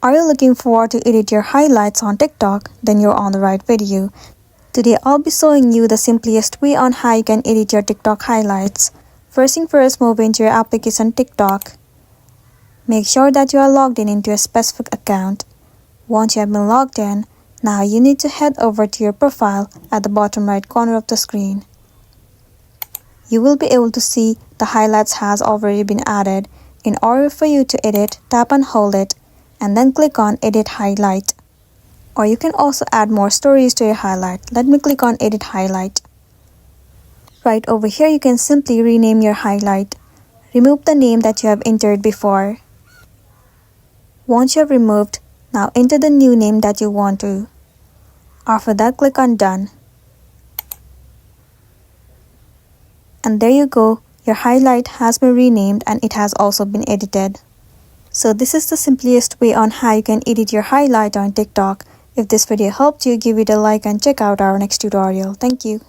Are you looking forward to edit your highlights on TikTok? Then you're on the right video. Today I'll be showing you the simplest way on how you can edit your TikTok highlights. First thing first, move into your application TikTok. Make sure that you are logged in into a specific account. Once you have been logged in, now you need to head over to your profile at the bottom right corner of the screen. You will be able to see the highlights has already been added. In order for you to edit, tap and hold it, and then click on Edit Highlight. Or you can also add more stories to your highlight. Let me click on Edit Highlight. Right over here, you can simply rename your highlight. Remove the name that you have entered before. Once you have removed, now enter the new name that you want to. After that, click on Done. And there you go, your highlight has been renamed and it has also been edited. So this is the simplest way on how you can edit your highlight on TikTok. If this video helped you, give it a like and check out our next tutorial. Thank you.